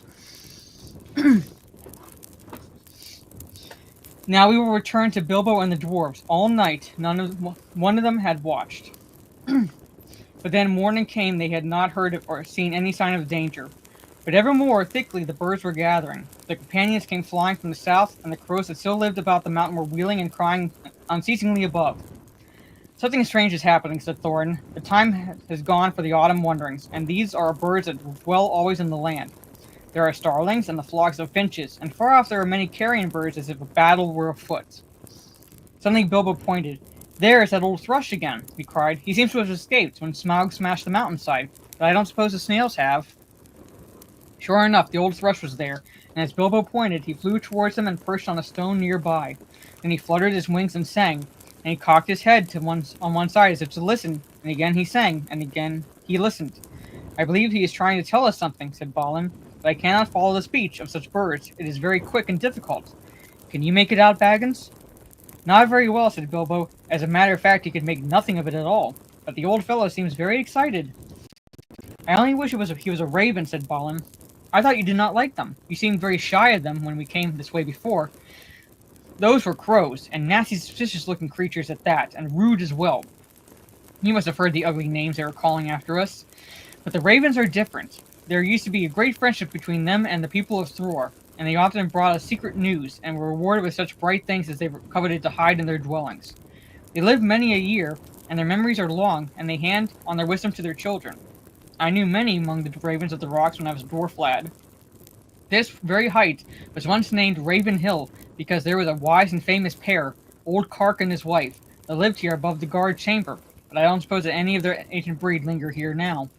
Now we will return to Bilbo and the dwarves. All night, one of them had watched. But then morning came, they had not heard or seen any sign of danger. But ever more thickly the birds were gathering. The companions came flying from the south, and the crows that still lived about the mountain were wheeling and crying unceasingly above. Something strange is happening, said Thorin. The time has gone for the autumn wanderings, and these are birds that dwell always in the land. There are starlings and the flocks of finches, and far off there are many carrion birds as if a battle were afoot. Suddenly Bilbo pointed. There is that old thrush again, he cried. He seems to have escaped when Smaug smashed the mountainside, but I don't suppose the snails have. Sure enough, the old thrush was there, and as Bilbo pointed, he flew towards them and perched on a stone nearby. Then he fluttered his wings and sang, and he cocked his head on one side as if to listen, and again he sang, and again he listened. I believe he is trying to tell us something, said Balin, but I cannot follow the speech of such birds. It is very quick and difficult. Can you make it out, Baggins? Not very well, said Bilbo. As a matter of fact, he could make nothing of it at all. But the old fellow seems very excited. I only wish he was a raven, said Balin. I thought you did not like them. You seemed very shy of them when we came this way before. Those were crows, and nasty, suspicious-looking creatures at that, and rude as well. You must have heard the ugly names they were calling after us. But the ravens are different. There used to be a great friendship between them and the people of Thror, and they often brought us secret news, and were rewarded with such bright things as they coveted to hide in their dwellings. They live many a year, and their memories are long, and they hand on their wisdom to their children. I knew many among the ravens of the rocks when I was a dwarf lad. This very height was once named Raven Hill, because there was a wise and famous pair, old Kark and his wife, that lived here above the guard chamber, but I don't suppose that any of their ancient breed linger here now.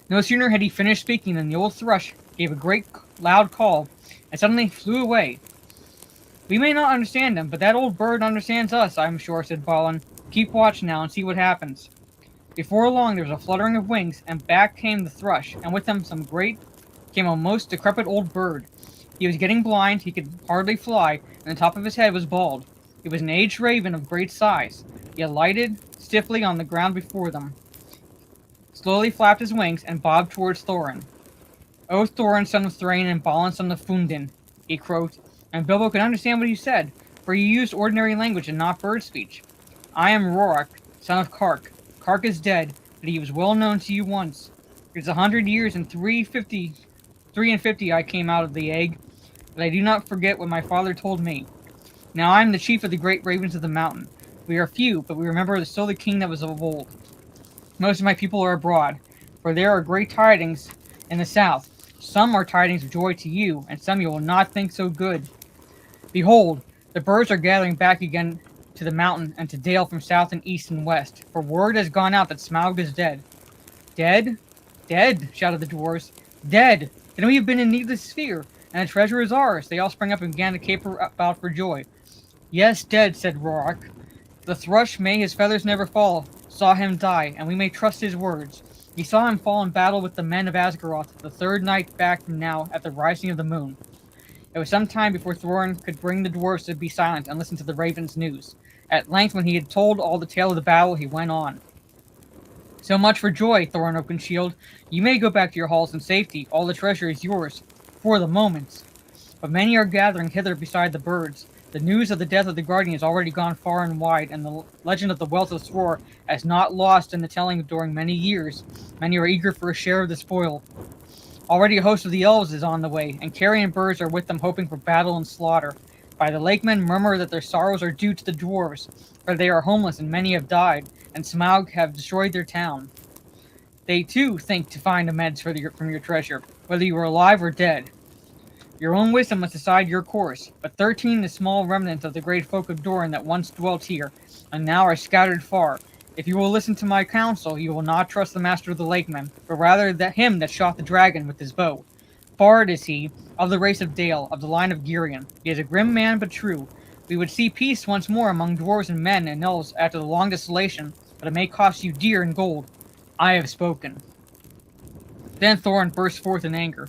No sooner had he finished speaking than the old thrush gave a great loud call, and suddenly flew away. We may not understand him, but that old bird understands us, I am sure, said Balin. Keep watch now and see what happens. Before long there was a fluttering of wings, and back came the thrush, and with him came a most decrepit old bird. He was getting blind, he could hardly fly, and the top of his head was bald. It was an aged raven of great size. He alighted stiffly on the ground before them, slowly flapped his wings, and bobbed towards Thorin. O Thorin, son of Thrain, and Balin, son of Fundin, he croaked, and Bilbo could understand what he said, for he used ordinary language and not bird speech. I am Rorok, son of Kark. Kark is dead, but he was well known to you once. It is 100 years and 350 I came out of the egg, but I do not forget what my father told me. Now I am the chief of the great ravens of the mountain. We are few, but we remember still the king that was of old. Most of my people are abroad, for there are great tidings in the south. Some are tidings of joy to you, and some you will not think so good. Behold, the birds are gathering back again to the mountain and to dale from south and east and west, for word has gone out that Smaug is dead. Dead? Dead, shouted the dwarves. Dead! Then we have been in needless fear, and the treasure is ours. They all sprang up and began to caper about for joy. Yes, dead, said Rorok. The thrush, may his feathers never fall, saw him die, and we may trust his words. He saw him fall in battle with the men of Asgaroth the third night back from now at the rising of the moon. It was some time before Thorin could bring the dwarves to be silent and listen to the raven's news. At length, when he had told all the tale of the battle, he went on. So much for joy, Thorin Oakenshield. You may go back to your halls in safety. All the treasure is yours, for the moment. But many are gathering hither beside the birds. The news of the death of the guardian has already gone far and wide, and the legend of the wealth of Thror has not lost in the telling during many years. Many are eager for a share of the spoil. Already a host of the elves is on the way, and carrion birds are with them hoping for battle and slaughter. By the lakemen murmur that their sorrows are due to the dwarves, for they are homeless and many have died, and Smaug have destroyed their town. They too think to find amends from your treasure, whether you are alive or dead. Your own wisdom must decide your course, but 13 is small remnants of the great folk of Doran that once dwelt here, and now are scattered far. If you will listen to my counsel, you will not trust the master of the lakemen, but rather him that shot the dragon with his bow. Bard is he, of the race of Dale, of the line of Girion. He is a grim man, but true. We would see peace once more among dwarves and men and elves after the long desolation, but it may cost you dear in gold. I have spoken. Then Thorin burst forth in anger.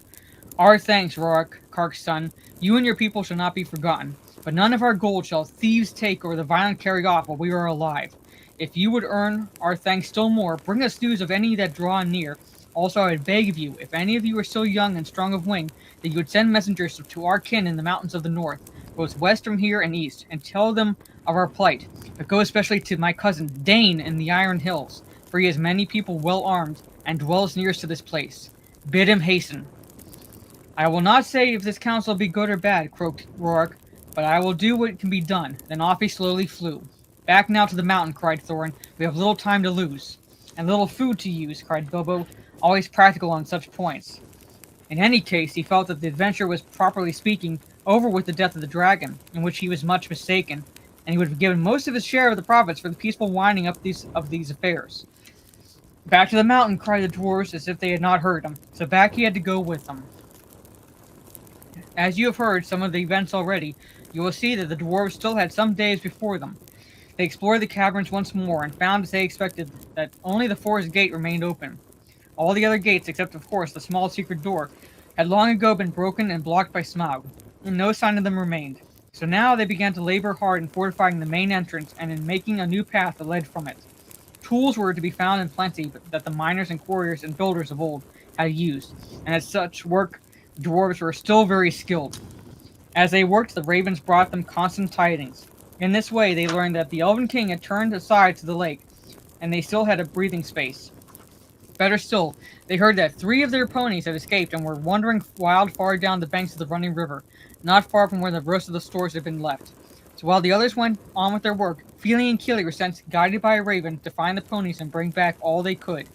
Our thanks, Rorik, Kark's son. You and your people shall not be forgotten, but none of our gold shall thieves take or the violent carry off while we are alive. If you would earn our thanks still more, bring us news of any that draw near. Also, I would beg of you, if any of you are so young and strong of wing, that you would send messengers to our kin in the mountains of the north, both west from here and east, and tell them of our plight. But go especially to my cousin, Dane, in the Iron Hills, for he has many people well armed, and dwells nearest to this place. Bid him hasten. I will not say if this counsel be good or bad, croaked Rorik, but I will do what can be done. Then off he slowly flew. Back now to the mountain, cried Thorin. We have little time to lose. And little food to use, cried Bilbo, always practical on such points. In any case, he felt that the adventure was, properly speaking, over with the death of the dragon, in which he was much mistaken, and he would have given most of his share of the profits for the peaceful winding up of these affairs. Back to the mountain, cried the dwarves, as if they had not heard him, so back he had to go with them. As you have heard some of the events already, you will see that the dwarves still had some days before them. They explored the caverns once more, and found, as they expected, that only the forest gate remained open. All the other gates, except of course the small secret door, had long ago been broken and blocked by Smaug, and no sign of them remained. So now they began to labor hard in fortifying the main entrance and in making a new path that led from it. Tools were to be found in plenty that the miners and quarriers and builders of old had used, and at such work the dwarves were still very skilled. As they worked, the ravens brought them constant tidings. In this way, they learned that the Elven King had turned aside to the lake, and they still had a breathing space. Better still, they heard that 3 of their ponies had escaped and were wandering wild far down the banks of the running river, not far from where the rest of the stores had been left. So while the others went on with their work, Feely and Keely were sent, guided by a raven, to find the ponies and bring back all they could.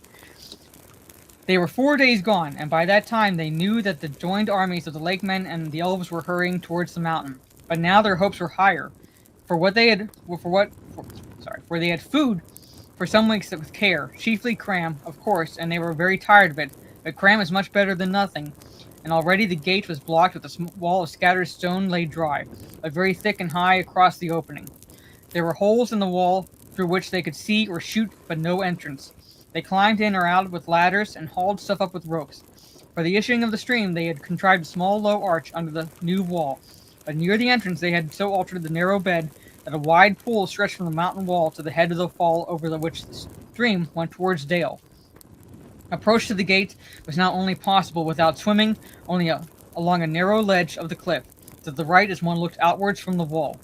They were 4 days gone, and by that time they knew that the joined armies of the lakemen and the elves were hurrying towards the mountain. But now their hopes were higher, for they had food for some weeks with care, chiefly cram, of course, and they were very tired of it. But cram is much better than nothing, and already the gate was blocked with a wall of scattered stone laid dry, but very thick and high across the opening. There were holes in the wall through which they could see or shoot, but no entrance. They climbed in or out with ladders and hauled stuff up with ropes. For the issuing of the stream, they had contrived a small low arch under the new wall, but near the entrance they had so altered the narrow bed that a wide pool stretched from the mountain wall to the head of the fall over which the stream went towards Dale. Approach to the gate was not only possible without swimming, only along a narrow ledge of the cliff, to the right as one looked outwards from the wall.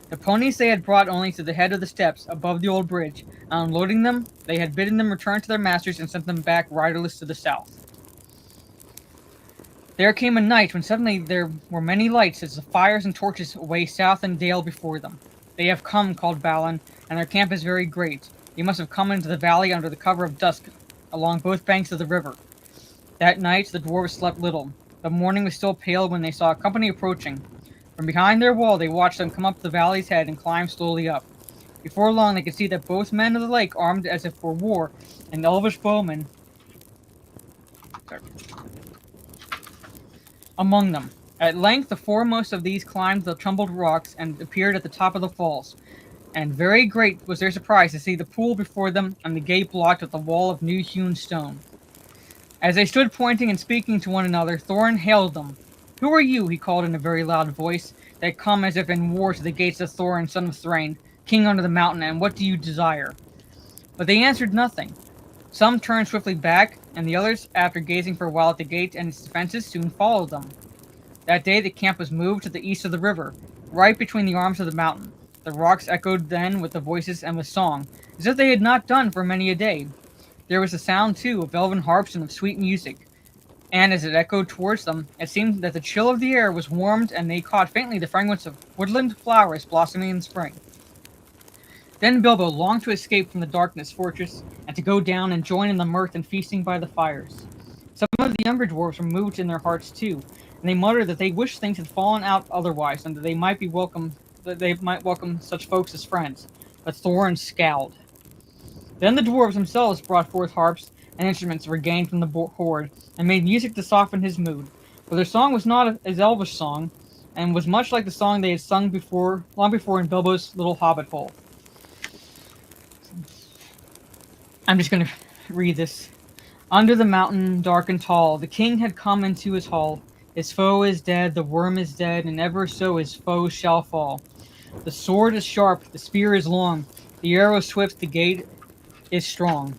The ponies they had brought only to the head of the steps above the old bridge, and unloading them, they had bidden them return to their masters and sent them back riderless to the south. There came a night when suddenly there were many lights as the fires and torches away south and Dale before them. They have come, called Balin, and their camp is very great. They must have come into the valley under the cover of dusk, along both banks of the river. That night the dwarves slept little. The morning was still pale when they saw a company approaching. From behind their wall they watched them come up the valley's head and climb slowly up. Before long they could see that both men of the lake armed as if for war, and elvish bowmen among them. At length the foremost of these climbed the tumbled rocks and appeared at the top of the falls, and very great was their surprise to see the pool before them and the gate blocked with a wall of new-hewn stone. As they stood pointing and speaking to one another, Thorin hailed them. "Who are you," he called in a very loud voice, "that come as if in war to the gates of Thorin, son of Thrain, king under the mountain, and what do you desire?" But they answered nothing. Some turned swiftly back, and the others, after gazing for a while at the gate and its defenses, soon followed them. That day the camp was moved to the east of the river, right between the arms of the mountain. The rocks echoed then with the voices and with song, as if they had not done for many a day. There was a sound, too, of elven harps and of sweet music, and as it echoed towards them, it seemed that the chill of the air was warmed and they caught faintly the fragrance of woodland flowers blossoming in spring. Then Bilbo longed to escape from the darkness fortress and to go down and join in the mirth and feasting by the fires. Some of the younger dwarves were moved in their hearts too, and they muttered that they wished things had fallen out otherwise, and that they might welcome such folks as friends. But Thorin scowled. Then the dwarves themselves brought forth harps and instruments regained from the horde, and made music to soften his mood. For their song was not his elvish song, and was much like the song they had sung long before in Bilbo's little hobbit hole. I'm just going to read this. Under the mountain, dark and tall, the king had come into his hall. His foe is dead, the worm is dead, and ever so his foes shall fall. The sword is sharp, the spear is long, the arrow swift, the gate is strong.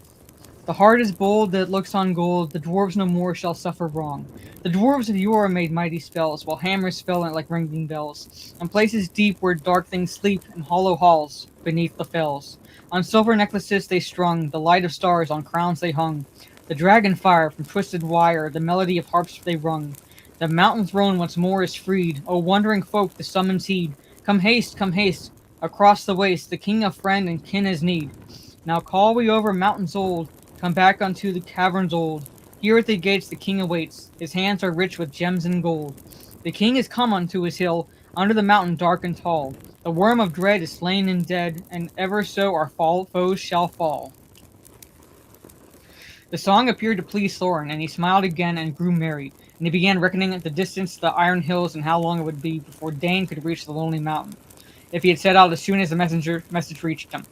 The heart is bold that looks on gold, the dwarves no more shall suffer wrong. The dwarves of yore made mighty spells, while hammers fell like ringing bells, and places deep where dark things sleep, in hollow halls beneath the fells. On silver necklaces they strung, the light of stars on crowns they hung. The dragon fire from twisted wire, the melody of harps they rung. The mountain throne once more is freed, O wondering folk, the summons heed. Come haste, across the waste, the king of friend and kin has need. Now call we over mountains old, come back unto the caverns old. Here at the gates the king awaits, his hands are rich with gems and gold. The king is come unto his hill, under the mountain dark and tall. The worm of dread is slain and dead, and ever so our foes shall fall. The song appeared to please Thorin, and he smiled again and grew merry, and he began reckoning at the distance to the iron hills and how long it would be before Dane could reach the lonely mountain, if he had set out as soon as the message reached him.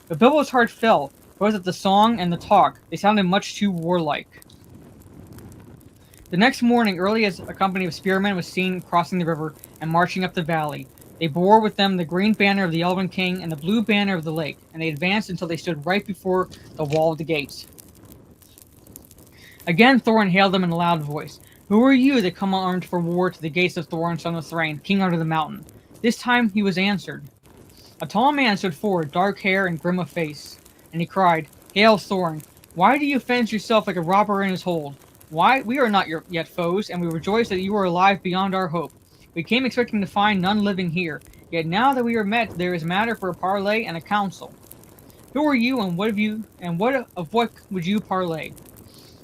But Bilbo's heart fell, both at the song and the talk. They sounded much too warlike. The next morning, early as a company of spearmen was seen crossing the river and marching up the valley. They bore with them the green banner of the Elven King and the blue banner of the lake, and they advanced until they stood right before the wall of the gates. Again Thorin hailed them in a loud voice. Who are you that come armed for war to the gates of Thorin, son of Thrain, king under the mountain? This time he was answered. A tall man stood forward, dark hair and grim of face, and he cried, Hail, Thorin! Why do you fence yourself like a robber in his hold? Why, we are not yet foes, and we rejoice that you are alive beyond our hope. We came expecting to find none living here, yet now that we are met, there is matter for a parley and a council. Who are you, and what would you parley?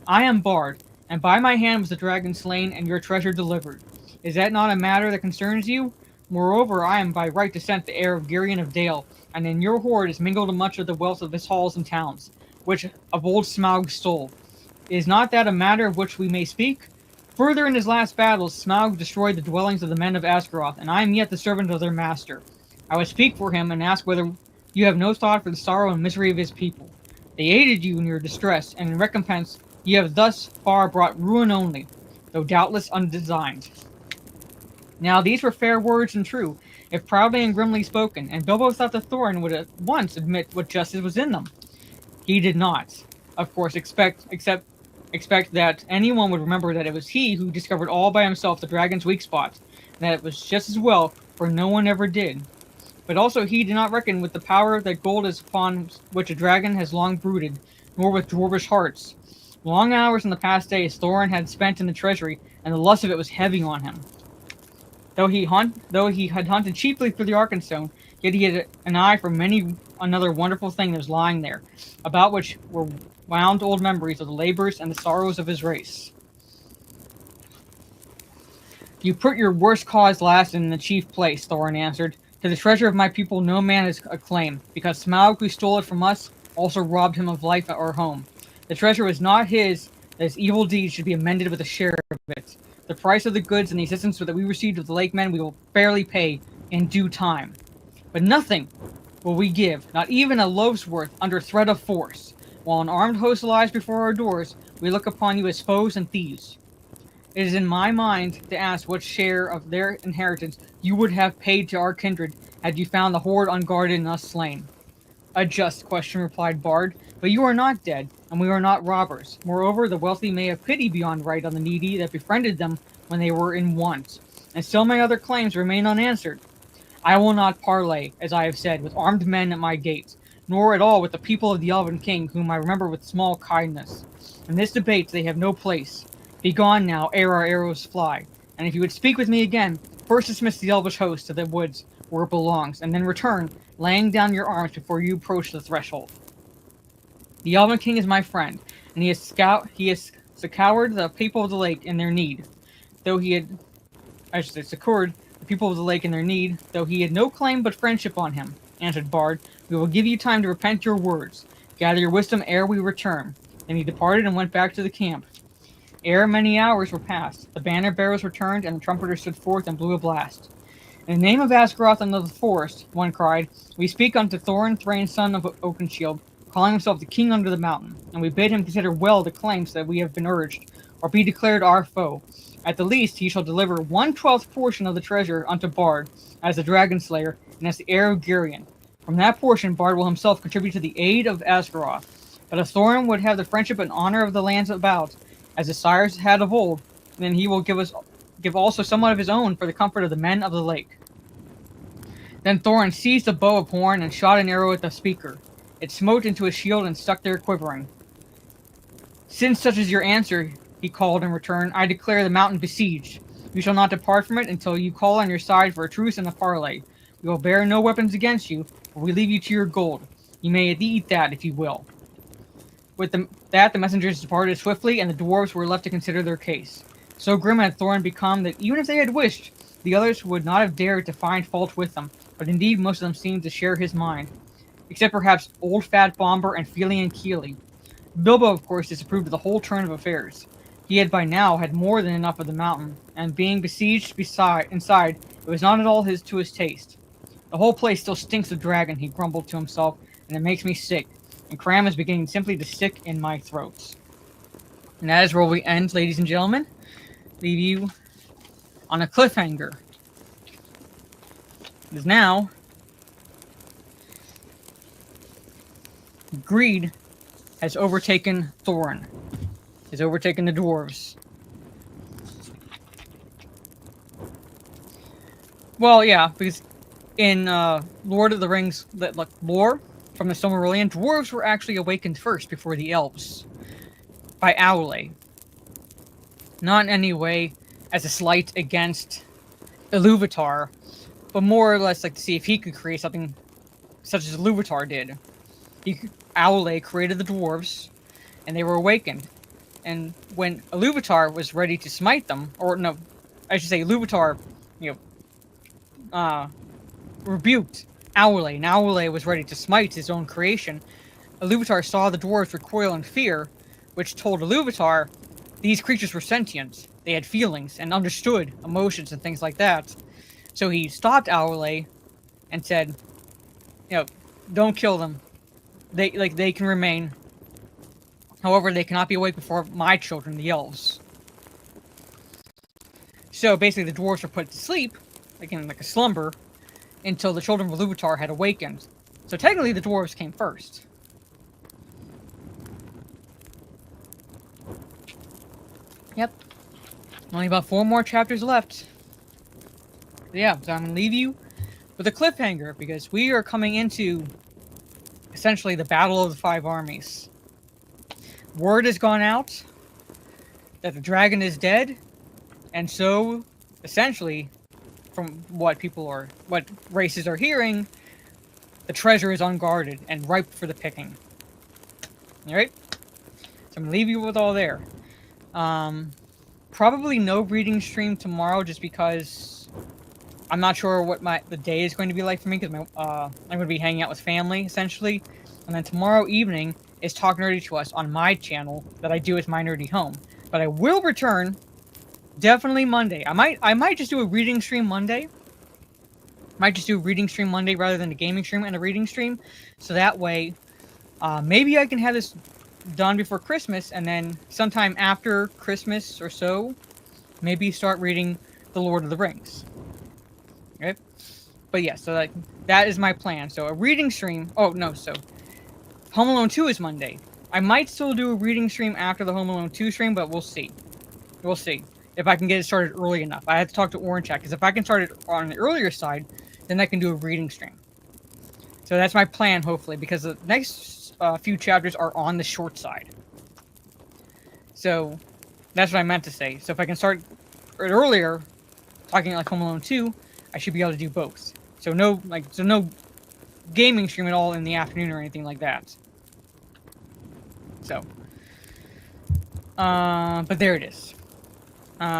I am Bard, and by my hand was the dragon slain, and your treasure delivered. Is that not a matter that concerns you? Moreover, I am by right descent the heir of Girion of Dale, and in your hoard is mingled much of the wealth of his halls and towns, which of old Smaug stole. Is not that a matter of which we may speak? Further, in his last battles, Smaug destroyed the dwellings of the men of Asgaroth, and I am yet the servant of their master. I would speak for him and ask whether you have no thought for the sorrow and misery of his people. They aided you in your distress, and in recompense, you have thus far brought ruin only, though doubtless undesigned. Now these were fair words and true, if proudly and grimly spoken, and Bilbo thought that Thorin would at once admit what justice was in them. He did not, of course, expect that anyone would remember that it was he who discovered all by himself the dragon's weak spot, and that it was just as well, for no one ever did. But also he did not reckon with the power that gold is upon which a dragon has long brooded, nor with dwarvish hearts. Long hours in the past days Thorin had spent in the treasury, and the lust of it was heavy on him. Though he had hunted cheaply through the Arkenstone, yet he had an eye for many another wonderful thing that was lying there, about which were wound old memories of the labors and the sorrows of his race. You put your worst cause last in the chief place, Thorin answered. To the treasure of my people no man has a claim, because Smaug, who stole it from us, also robbed him of life at our home. The treasure was not his, that his evil deeds should be amended with a share of it. The price of the goods and the assistance that we received of the lake men we will fairly pay in due time. But nothing will we give, not even a loaf's worth, under threat of force. While an armed host lies before our doors, we look upon you as foes and thieves. It is in my mind to ask what share of their inheritance you would have paid to our kindred had you found the horde unguarded and us slain. A just question, replied Bard, but you are not dead, and we are not robbers. Moreover, the wealthy may have pity beyond right on the needy that befriended them when they were in want, and still my other claims remain unanswered. I will not parley, as I have said, with armed men at my gates, nor at all with the people of the Elven King, whom I remember with small kindness. In this debate they have no place. Be gone now, ere our arrows fly. And if you would speak with me again, first dismiss the elvish host to the woods where it belongs, and then return, laying down your arms before you approach the threshold. The Elven King is my friend, and he has succored the people of the lake in their need, though he had, succored the people of the lake in their need, though he had no claim but friendship on him, answered Bard. We will give you time to repent your words. Gather your wisdom ere we return. Then he departed and went back to the camp. Ere many hours were passed, the banner bearers returned, and the trumpeter stood forth and blew a blast. In the name of Asgaroth and of the forest, one cried, we speak unto Thorin, Thrain's son of Oakenshield, calling himself the king under the mountain, and we bid him consider well the claims that we have been urged, or be declared our foe. At the least he shall deliver 1/12 portion of the treasure unto Bard, as the dragon slayer, and as the heir of Girion. From that portion Bard will himself contribute to the aid of Asgaroth. But if Thorin would have the friendship and honor of the lands about, as his sires had of old, then he will give also somewhat of his own for the comfort of the men of the lake. Then Thorin seized a bow of horn and shot an arrow at the speaker. It smote into his shield and stuck there quivering. Since such is your answer, he called in return, I declare the mountain besieged. You shall not depart from it until you call on your side for a truce and a parley. We will bear no weapons against you, but we leave you to your gold. You may eat that if you will. With that, the messengers departed swiftly, and the dwarves were left to consider their case. So grim had Thorin become that even if they had wished, the others would not have dared to find fault with them, but indeed most of them seemed to share his mind. Except perhaps old Fat Bomber and Felian Keeley. Bilbo, of course, disapproved of the whole turn of affairs. He had by now had more than enough of the mountain, and being besieged inside, it was not at all to his taste. The whole place still stinks of dragon, he grumbled to himself, and it makes me sick, and cram is beginning simply to stick in my throat. And that is where we end, ladies and gentlemen. Leave you on a cliffhanger. Because now, greed has overtaken Thorin. Has overtaken the dwarves. Well, yeah, because in Lord of the Rings lore from the Silmarillion, dwarves were actually awakened first before the elves by Aule. Not in any way as a slight against Iluvatar, but more or less like to see if he could create something such as Iluvatar did. Aule created the dwarves, and they were awakened. And when Iluvatar was ready to smite them, or no, I should say Iluvatar, rebuked Aule, and Aule was ready to smite his own creation, Iluvatar saw the dwarves recoil in fear, which told Iluvatar these creatures were sentient, they had feelings, and understood emotions and things like that. So he stopped Aule and said, don't kill them. They can remain. However, they cannot be awake before my children, the elves. So basically, the dwarves were put to sleep, like in a slumber, until the children of Iluvatar had awakened. So technically, the dwarves came first. Yep. Only about 4 more chapters left. Yeah, so I'm gonna leave you with a cliffhanger because we are coming into essentially the Battle of the Five Armies. Word has gone out that the dragon is dead, and so essentially, from what races are hearing, the treasure is unguarded and ripe for the picking. Alright? So I'm gonna leave you with all there. Probably no reading stream tomorrow just because I'm not sure what the day is going to be like for me because I'm going to be hanging out with family, essentially. And then tomorrow evening is Talk Nerdy to Us on my channel that I do with My Nerdy Home. But I will return definitely Monday. I might just do a reading stream Monday. Might just do a reading stream Monday rather than a gaming stream and a reading stream. So that way, maybe I can have this done before Christmas, and then sometime after Christmas or so, maybe start reading The Lord of the Rings. Okay? But yeah, so that is my plan. So a reading stream... Oh, no, so... Home Alone 2 is Monday. I might still do a reading stream after the Home Alone 2 stream, but we'll see. We'll see. If I can get it started early enough. I have to talk to Orange Chat, because if I can start it on the earlier side, then I can do a reading stream. So that's my plan, hopefully, because the next few chapters are on the short side. So that's what I meant to say. So if I can start earlier, talking like Home Alone 2, I should be able to do both. So no gaming stream at all in the afternoon or anything like that. So, but there it is.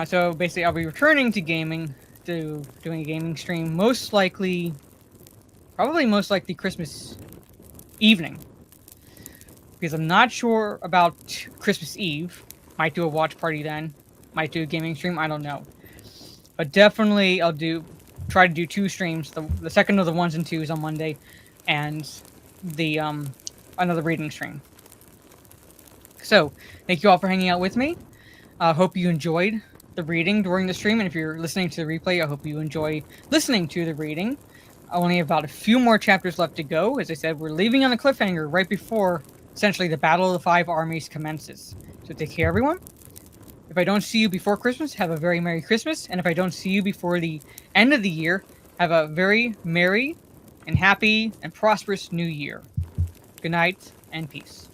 So basically, I'll be returning to gaming, to doing a gaming stream, probably most likely Christmas evening, because I'm not sure about Christmas Eve. Might do a watch party then, might do a gaming stream, I don't know. But definitely I'll try to do 2 streams, the second of the 1s and 2s on Monday, and the another reading stream. So, thank you all for hanging out with me. Hope you enjoyed the reading during the stream, and if you're listening to the replay, I hope you enjoy listening to the reading. I only have about a few more chapters left to go. As I said, we're leaving on a cliffhanger right before, essentially, the Battle of the 5 Armies commences. So take care, everyone. If I don't see you before Christmas, have a very Merry Christmas. And if I don't see you before the end of the year, have a very merry and happy and prosperous New Year. Good night and peace.